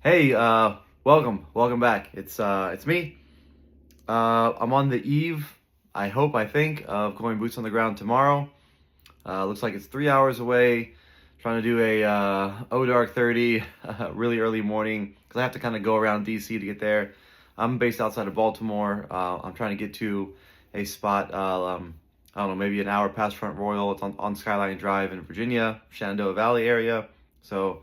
Hey, welcome back. It's me. I'm on the eve, I think, of going boots on the ground tomorrow. Looks like it's 3 hours away. Trying to do a O Dark 30, really early morning, because I have to kind of go around DC to get there. I'm based outside of Baltimore. I'm trying to get to a spot, I don't know, maybe an hour past Front Royal. It's on Skyline Drive in Virginia, Shenandoah Valley area. So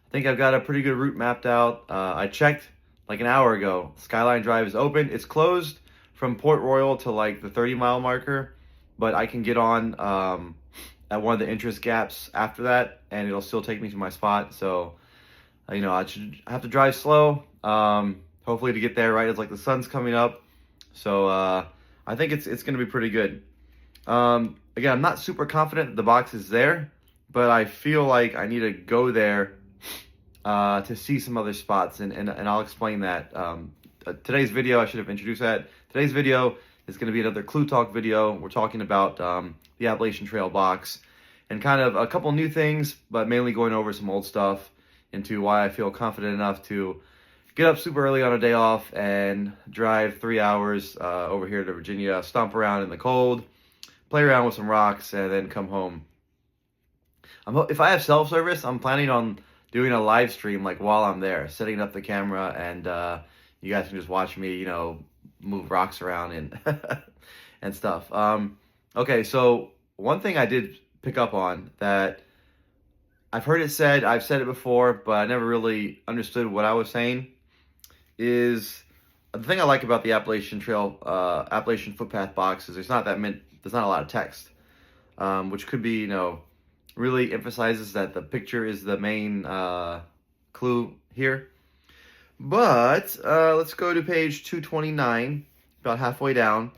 I think I've got a pretty good route mapped out. I checked like an hour ago. Skyline Drive is open. It's closed from Port Royal to like the 30-mile marker, but I can get on at one of the interest gaps after that, and it'll still take me to my spot. So, I have to drive slow, hopefully to get there right as like the sun's coming up. So I think it's going to be pretty good. Again, I'm not super confident that the box is there, but I feel like I need to go there to see some other spots, and I'll explain that. Today's video, I should have introduced that. Today's video is going to be another Clue Talk video. We're talking about the Appalachian Trail box and kind of a couple new things, but mainly going over some old stuff into why I feel confident enough to get up super early on a day off and drive 3 hours over here to Virginia, stomp around in the cold, play around with some rocks, and then come home. If I have self-service, I'm planning on doing a live stream like while I'm there, setting up the camera, and you guys can just watch me, move rocks around and and stuff. Okay, so one thing I did pick up on that I've heard it said, I've said it before, but I never really understood what I was saying, is the thing I like about the Appalachian Trail, Appalachian footpath box is there's not a lot of text, which could be, really emphasizes that the picture is the main clue here. But let's go to page 229, about halfway down.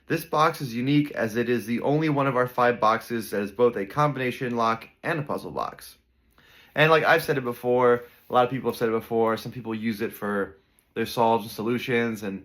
This box is unique as it is the only one of our 5 boxes that is both a combination lock and a puzzle box. And like I've said it before, a lot of people have said it before, some people use it for their solves and solutions, and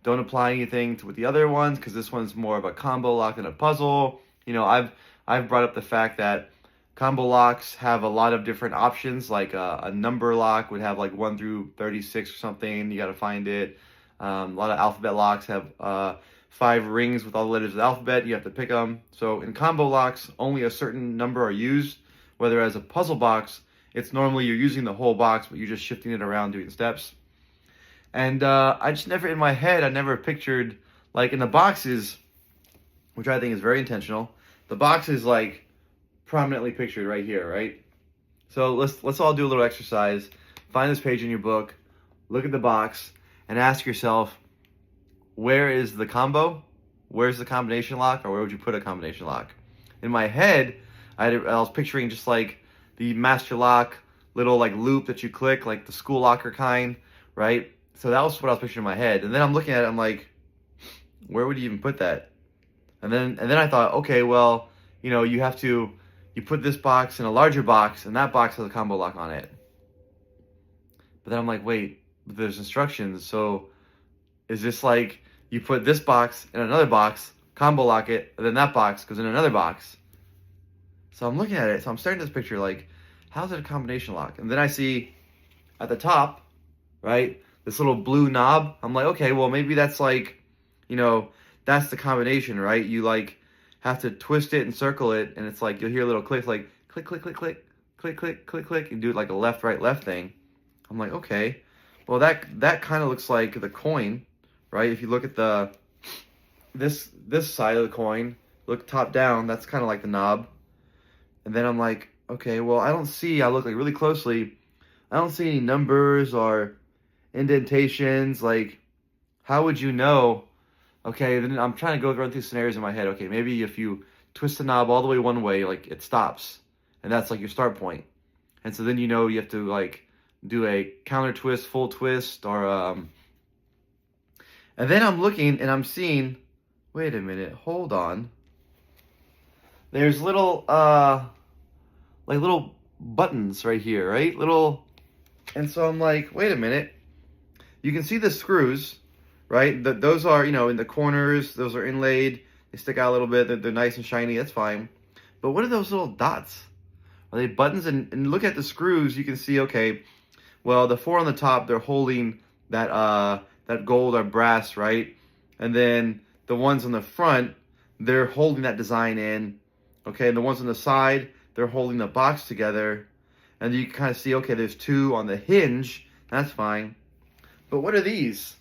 don't apply anything with the other ones because this one's more of a combo lock than a puzzle. I've brought up the fact that combo locks have a lot of different options, like a number lock would have like 1 through 36 or something. You got to find it. A lot of alphabet locks have 5 rings with all the letters of the alphabet. You have to pick them. So in combo locks, only a certain number are used. Whether as a puzzle box, it's normally you're using the whole box, but you're just shifting it around doing steps. And I just never, in my head, I never pictured, like in the boxes, which I think is very intentional, the box is like prominently pictured right here, right? So let's all do a little exercise. Find this page in your book, look at the box, and ask yourself, where is the combo? Where's the combination lock, or where would you put a combination lock? In my head, I was picturing just like the master lock little like loop that you click, like the school locker kind, right? So that was what I was picturing in my head. And then I'm looking at it, I'm like, where would you even put that? And then I thought, okay, well, you put this box in a larger box, and that box has a combo lock on it. But then I'm like, wait, but there's instructions. So is this like you put this box in another box, combo lock it, and then that box goes in another box? So I'm looking at it, so I'm staring at this picture like, how's it a combination lock? And then I see at the top, right, this little blue knob. I'm like, okay, well, maybe that's like, that's the combination, right? You like have to twist it and circle it, and it's like you'll hear a little click, like click, click, click, click, click, click, click, click, and do it like a left, right, left thing. I'm like, okay, well that kind of looks like the coin, right? If you look at this side of the coin, look top down, that's kind of like the knob. And then I'm like, okay, well I look like really closely, I don't see any numbers or indentations. Like, how would you know? Okay, then I'm trying to run through scenarios in my head. Okay, maybe if you twist the knob all the way one way, like it stops, and that's like your start point. And so then you have to like do a counter twist, full twist, or and then I'm looking and I'm seeing, wait a minute, hold on. There's little like little buttons right here, right? And so I'm like, wait a minute. You can see the screws, right? Those are, in the corners. Those are inlaid. They stick out a little bit. They're nice and shiny. That's fine. But what are those little dots? Are they buttons? And look at the screws. You can see, okay, Well, the four on the top, they're holding that gold or brass, right? And then the ones on the front, they're holding that design in. Okay, and the ones on the side, they're holding the box together. And you can kind of see, okay, there's two on the hinge. That's fine. But what are these?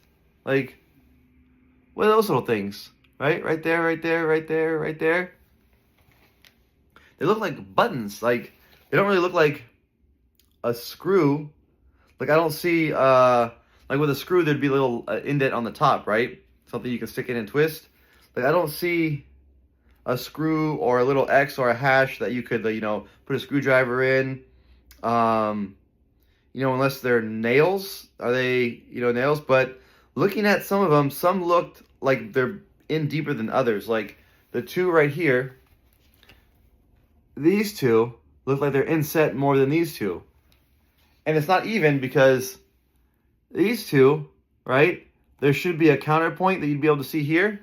Like, what are those little things? Right? Right there, right there, right there, right there. They look like buttons. Like, they don't really look like a screw. Like, I don't see, like with a screw, there'd be a little indent on the top, right? Something you can stick in and twist. Like, I don't see a screw or a little X or a hash that you could, you know, put a screwdriver in. You know, unless they're nails. Are they, you know, nails? But looking at some of them, some looked like they're in deeper than others. Like the two right here, these two look like they're inset more than these two. And it's not even because these two, right? There should be a counterpoint that you'd be able to see here.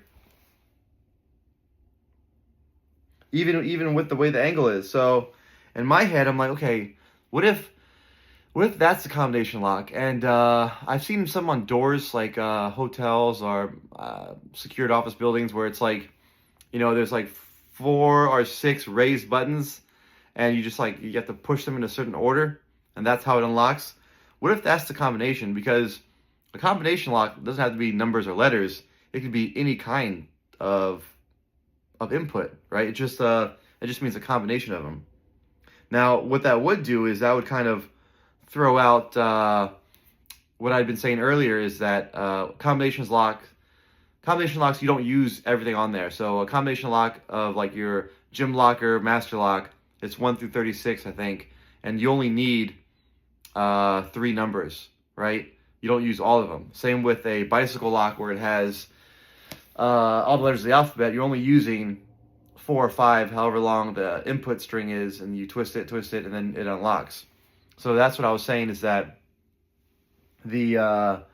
Even with the way the angle is. So in my head, I'm like, okay, what if that's the combination lock? And I've seen some on doors, like hotels or secured office buildings, where it's like, you know, there's like 4 or 6 raised buttons, and you just like, you have to push them in a certain order, and that's how it unlocks. What if that's the combination? Because a combination lock doesn't have to be numbers or letters. It could be any kind of input, right? It just means a combination of them. Now, what that would do is that would kind of throw out what I'd been saying earlier, is that combination locks, you don't use everything on there. So a combination lock of like your gym locker, master lock, it's 1 through 36, I think, and you only need 3 numbers, right? You don't use all of them. Same with a bicycle lock, where it has all the letters of the alphabet. You're only using 4 or 5, however long the input string is, and you twist it, and then it unlocks. So that's what I was saying, is that the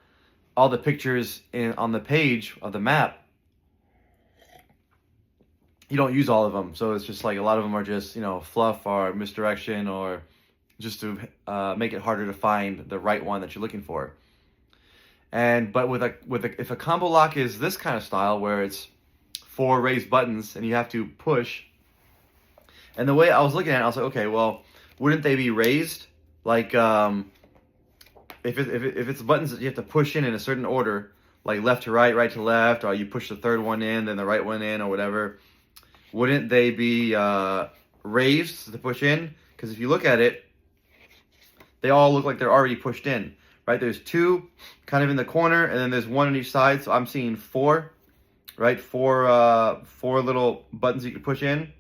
all the pictures on the page of the map, you don't use all of them. So it's just like a lot of them are just, you know, fluff or misdirection, or just to make it harder to find the right one that you're looking for. But if a combo lock is this kind of style, where it's 4 raised buttons and you have to push, and the way I was looking at it, I was like, okay, well, wouldn't they be raised? Like if it's buttons that you have to push in a certain order, like left to right, right to left, or you push the third one in, then the right one in, or whatever, wouldn't they be raised to push in? Because if you look at it, they all look like they're already pushed in, right? There's 2 kind of in the corner, and then there's 1 on each side. So I'm seeing 4, right? 4 little buttons you can push in.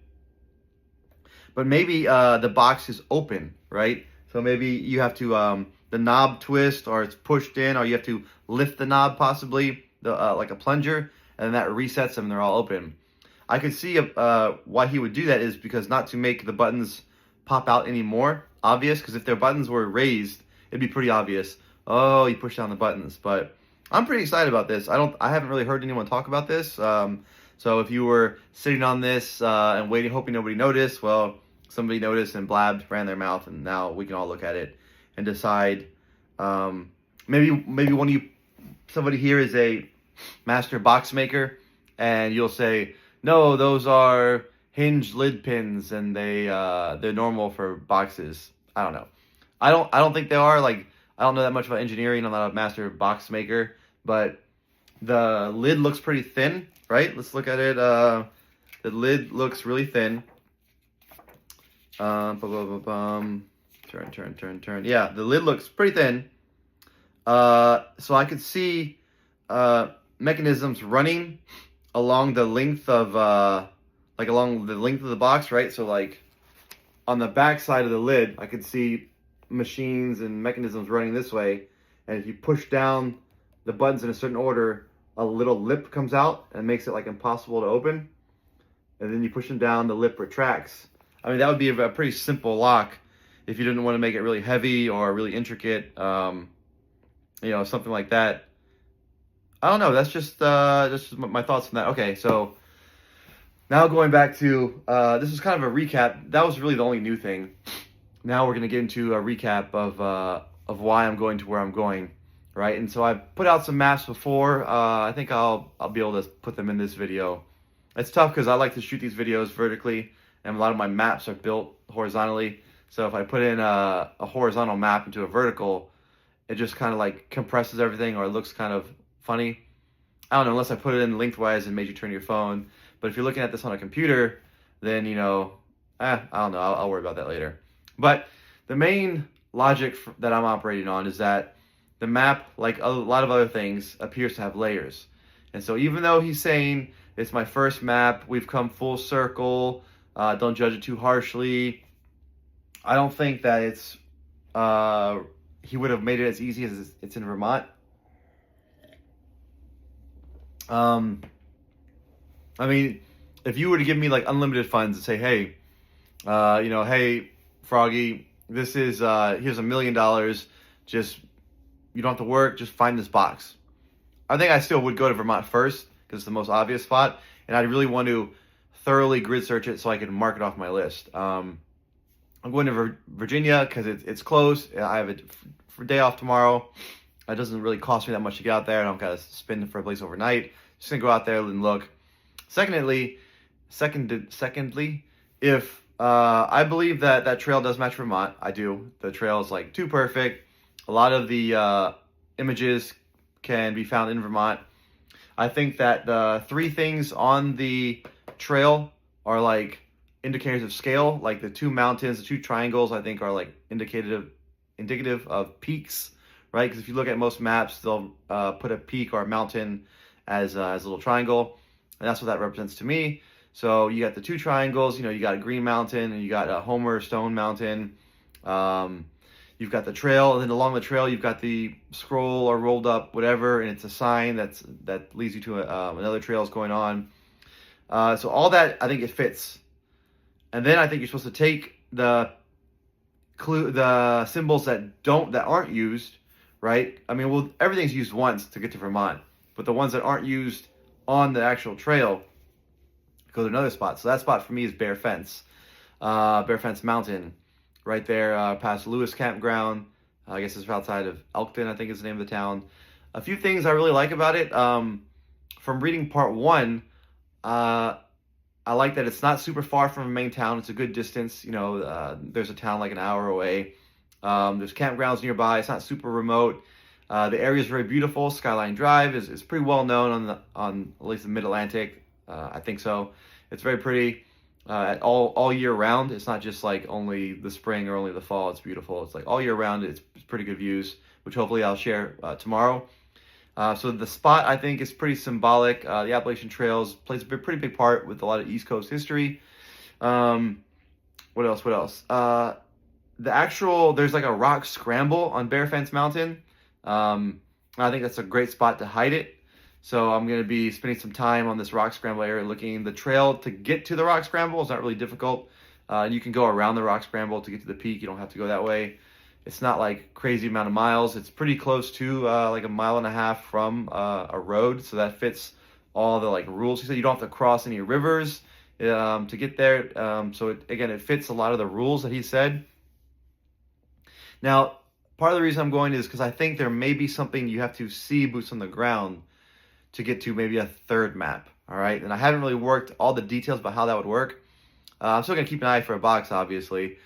But maybe the box is open, right? So maybe you have to the knob twist, or it's pushed in, or you have to lift the knob, possibly like a plunger, and then that resets them. They're all open. I could see why he would do that, is because not to make the buttons pop out any more obvious. Because if their buttons were raised, it'd be pretty obvious. Oh, you push down the buttons. But I'm pretty excited about this. I haven't really heard anyone talk about this. So if you were sitting on this and waiting, hoping nobody noticed, well, somebody noticed and blabbed, ran their mouth, and now we can all look at it and decide. Maybe somebody here is a master box maker, and you'll say, no, those are hinge lid pins, and they're normal for boxes. I don't know. I don't think they are. Like, I don't know that much about engineering. I'm not a master box maker, but the lid looks pretty thin, right? Let's look at it. The lid looks really thin. Turn. Yeah, the lid looks pretty thin. So I could see mechanisms running along the length of the box, right? So like on the back side of the lid, I could see machines and mechanisms running this way. And if you push down the buttons in a certain order, a little lip comes out and makes it like impossible to open. And then you push them down, the lip retracts. I mean, that would be a pretty simple lock if you didn't want to make it really heavy or really intricate, something like that. I don't know. That's just my thoughts on that. Okay, so now going back to, this is kind of a recap. That was really the only new thing. Now we're going to get into a recap of of why I'm going to where I'm going, right? And so I've put out some maps before. I think I'll be able to put them in this video. It's tough because I like to shoot these videos vertically, and a lot of my maps are built horizontally. So if I put in a horizontal map into a vertical, it just kind of like compresses everything, or it looks kind of funny. I don't know, unless I put it in lengthwise and made you turn your phone. But if you're looking at this on a computer, then, you know, I don't know, I'll worry about that later. But the main logic that I'm operating on is that the map, like a lot of other things, appears to have layers. And so even though he's saying it's my first map, we've come full circle, don't judge it too harshly, I don't think that it's he would have made it as easy as it's in Vermont. I mean, if you were to give me like unlimited funds and say, hey, you know, hey, Froggy, this is, here's $1 million. Just, you don't have to work. Just find this box. I think I still would go to Vermont first because it's the most obvious spot. And I really want to thoroughly grid search it so I can mark it off my list. I'm going to Virginia because it's close. I have a day off tomorrow. It doesn't really cost me that much to get out there. I don't got to spend for a place overnight. Just going to go out there and look. Secondly, if I believe that trail does match Vermont, I do. The trail is like too perfect. A lot of the images can be found in Vermont. I think that the 3 things on the trail are like indicators of scale. Like the 2 mountains, the 2 triangles, I think are like indicative of peaks, right? Because if you look at most maps, they'll put a peak or a mountain as a little triangle, and that's what that represents to me. So you got the 2 triangles, you know, you got a green mountain and you got a Homer Stone mountain. You've got the trail, and then along the trail you've got the scroll or rolled up whatever, and it's a sign that leads you to another trail is going on. So all that, I think it fits. And then I think you're supposed to take the symbols that aren't used, right? I mean, well, everything's used once to get to Vermont, but the ones that aren't used on the actual trail go to another spot. So that spot for me is Bear Fence Mountain, right there past Lewis Campground. I guess it's outside of Elkton, I think is the name of the town. A few things I really like about it. From reading part 1, I like that it's not super far from a main town. It's a good distance. You know, there's a town like an hour away. There's campgrounds nearby. It's not super remote. The area is very beautiful. Skyline Drive is pretty well known on at least the Mid-Atlantic. I think so. It's very pretty all year round. It's not just like only the spring or only the fall. It's beautiful. It's like all year round. It's pretty good views, which hopefully I'll share tomorrow. So the spot, I think, is pretty symbolic. The Appalachian Trails plays a pretty big part with a lot of East Coast history. What else? There's like a rock scramble on Bear Fence Mountain. I think that's a great spot to hide it. So I'm going to be spending some time on this rock scramble area looking. The trail to get to the rock scramble is not really difficult. You can go around the rock scramble to get to the peak. You don't have to go that way. It's not like crazy amount of miles. It's pretty close to like 1.5 miles from a road. So that fits all the like rules. He said you don't have to cross any rivers to get there. So it fits a lot of the rules that he said. Now, part of the reason I'm going is because I think there may be something you have to see boots on the ground to get to maybe a 3rd map. All right. And I haven't really worked all the details about how that would work. I'm still going to keep an eye for a box, obviously.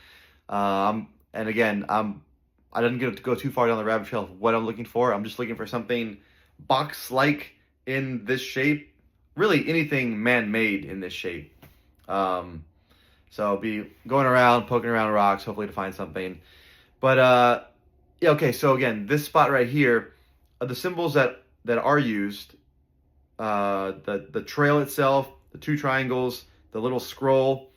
And again, I didn't get to go too far down the rabbit trail of what I'm looking for. I'm just looking for something box-like in this shape. Really anything man-made in this shape. So I'll be going around, poking around rocks, hopefully to find something. But, yeah, okay, so again, this spot right here, the symbols that are used, the trail itself, the 2 triangles, the little scroll,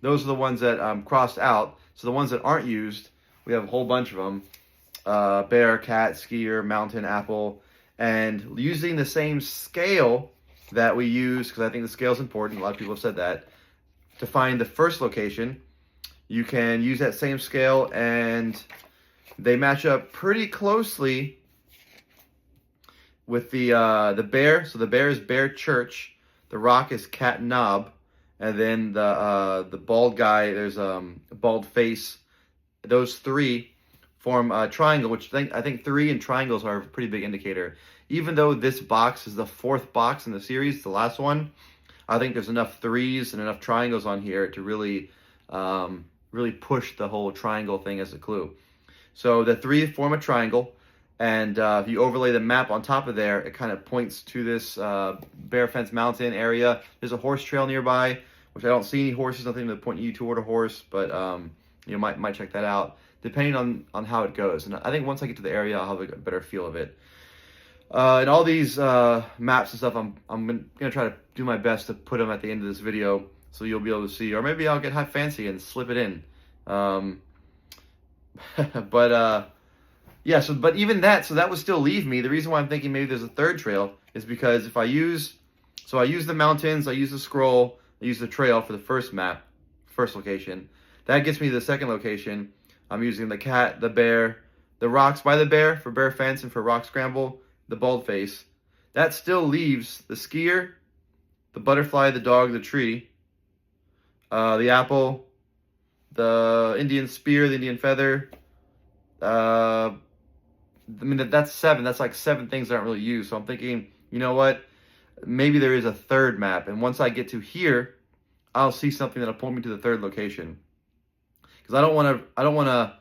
those are the ones that crossed out. So the ones that aren't used, we have a whole bunch of them. Bear, cat, skier, mountain, apple. And using the same scale that we use, because I think the scale is important, a lot of people have said that, to find the first location, you can use that same scale and they match up pretty closely with the bear. So the bear is Bear Church, the rock is Cat Knob, and then the bald guy, there's a bald face. Those 3 form a triangle, which I think 3 and triangles are a pretty big indicator. Even though this box is the 4th box in the series, the last one, I think there's enough 3s and enough triangles on here to really, really push the whole triangle thing as a clue. So the 3 form a triangle, and if you overlay the map on top of there, it kind of points to this Bear Fence Mountain area. There's a horse trail nearby, which I don't see any horses, nothing to point you toward a horse, but you might check that out, depending on how it goes. And I think once I get to the area, I'll have a better feel of it. And all these maps and stuff, I'm gonna try to do my best to put them at the end of this video, so you'll be able to see, or maybe I'll get high fancy and slip it in. Yeah, but even that, so that would still leave me. The reason why I'm thinking maybe there's a 3rd trail is because if I use the mountains, I use the scroll, I use the trail for the first map, first location. That gets me to the 2nd location. I'm using the cat, the bear, the rocks by the bear for bear fence and for rock scramble, the bald face. That still leaves the skier, the butterfly, the dog, the tree, the apple, the Indian spear, the Indian feather. I mean, that's 7. That's like 7 things that aren't really used. So I'm thinking, you know what? Maybe there is a 3rd map. And once I get to here, I'll see something that'll point me to the 3rd location. Because I don't want to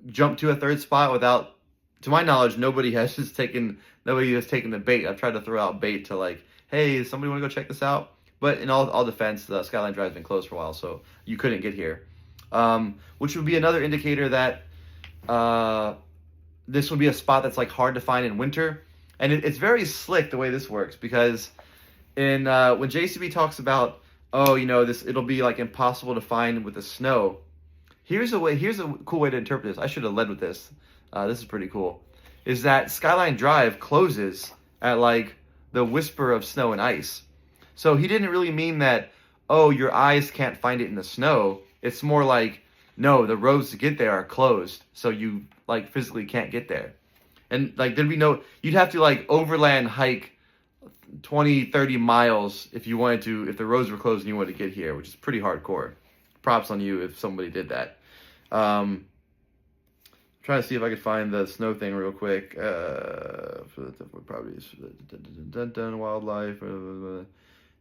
jump to a 3rd spot without, to my knowledge, nobody has taken the bait. I've tried to throw out bait to like, hey, somebody want to go check this out? But in all defense, the Skyline Drive's been closed for a while, so you couldn't get here. Which would be another indicator that this would be a spot that's like hard to find in winter. And it's very slick the way this works, because when JCB talks about, oh, it'll be like impossible to find with the snow. Here's a cool way to interpret this. I should have led with this. This is pretty cool. Is that Skyline Drive closes at like the whisper of snow and ice. So he didn't really mean that, oh, your eyes can't find it in the snow. It's more like, no, the roads to get there are closed, so you like physically can't get there. And like you'd have to like overland hike 20, 30 miles if you wanted to, if the roads were closed and you wanted to get here, which is pretty hardcore. Props on you if somebody did that. Trying to see if I could find the snow thing real quick. For the properties, wildlife,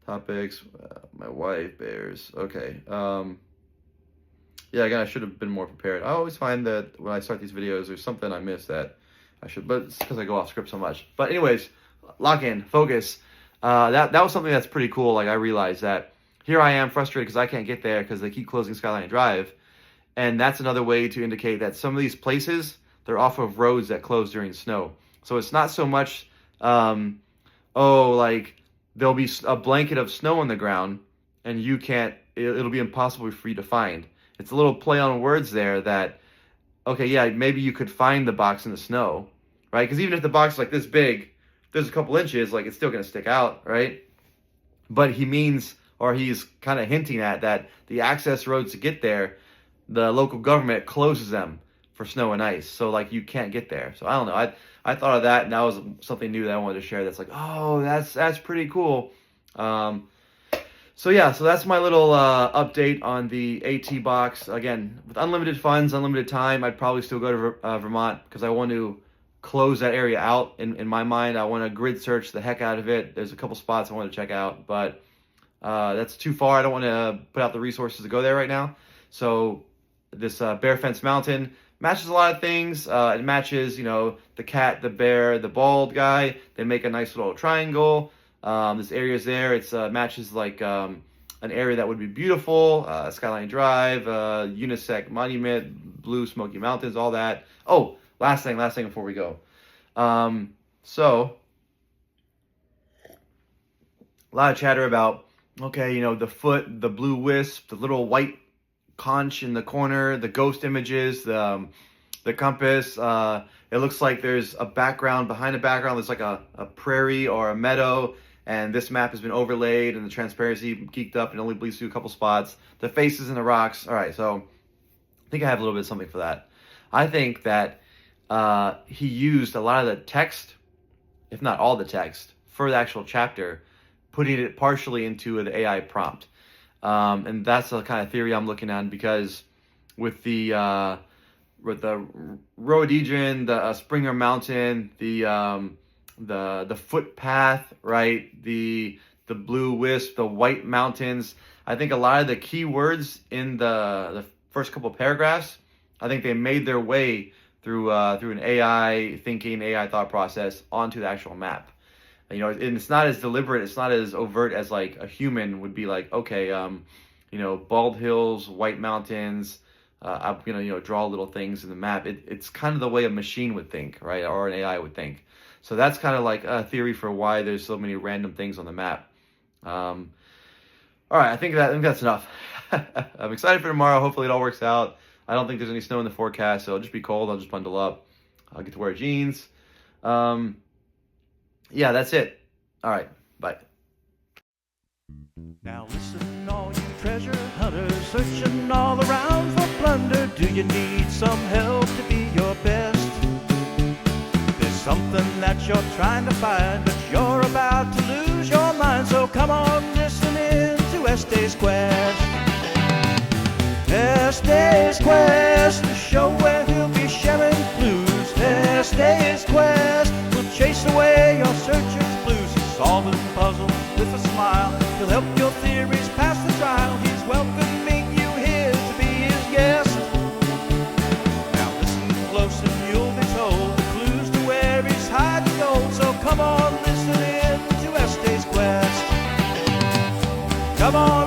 topics, my wife, bears. Okay. Yeah, again, I should have been more prepared. I always find that when I start these videos, there's something I miss that I should, but it's because I go off script so much. But anyways, lock in, focus. That was something that's pretty cool. Like, I realized that here I am frustrated because I can't get there because they keep closing Skyline Drive. And that's another way to indicate that some of these places, they're off of roads that close during snow. So it's not so much, like there'll be a blanket of snow on the ground and you can't, it'll be impossible for you to find. It's a little play on words there that, okay, yeah, maybe you could find the box in the snow, right? Because even if the box is like this big, there's a couple inches, like it's still going to stick out, right? But he means, or he's kind of hinting at that the access roads to get there, the local government closes them for snow and ice. So like you can't get there. So I don't know. I thought of that, and that was something new that I wanted to share. That's like, oh, that's pretty cool. So yeah, so that's my little update on the AT box. Again, with unlimited funds, unlimited time, I'd probably still go to Vermont because I want to close that area out. In my mind, I want to grid search the heck out of it. There's a couple spots I want to check out, but that's too far. I don't want to put out the resources to go there right now. So this Bear Fence Mountain matches a lot of things. It matches, the cat, the bear, the bald guy. They make a nice little triangle. This area's there. It's matches like an area that would be beautiful. Skyline Drive, Unisec Monument, Blue Smoky Mountains, all that. Oh, last thing before we go. So a lot of chatter about, okay, the foot, the blue wisp, the little white conch in the corner, the ghost images, the compass. It looks like there's a background. Behind the background, there's like a prairie or a meadow, and this map has been overlaid, and the transparency geeked up and only bleeds through a couple spots. The faces and the rocks. All right, so I think I have a little bit of something for that. I think that he used a lot of the text, if not all the text, for the actual chapter, putting it partially into the AI prompt. And that's the kind of theory I'm looking at, because with the rhododendron, the Springer Mountain, the footpath, right? The blue wisp, the white mountains. I think a lot of the key words in the first couple paragraphs, I think they made their way through an AI thinking, AI thought process onto the actual map. You know, and it's not as deliberate, it's not as overt as like a human would be like, okay, you know, bald hills, white mountains. I'm gonna, you know, draw little things in the map. It's kind of the way a machine would think, right, or an AI would think. So that's kind of like a theory for why there's so many random things on the map. All right, I think that's enough. I'm excited for tomorrow. Hopefully it all works out. I don't think there's any snow in the forecast, so it'll just be cold. I'll just bundle up. I'll get to wear jeans. Yeah, that's it. All right, bye. Now listen, all you treasure hunters, searching all around for plunder. Do you need some help to be your best? There's something that you're trying to find, but you're about to lose your mind. So come on, listen in to Este's Quest. Este's Quest, the show where he'll be sharing clues. Este's Quest will chase away your searcher's blues. He's solving puzzles with a smile. He'll help your theories pass the trial. He's welcoming you here to be his guest. Now listen close and you'll be told the clues to where he's hiding gold. So come on, listen in to Este's Quest. Come on.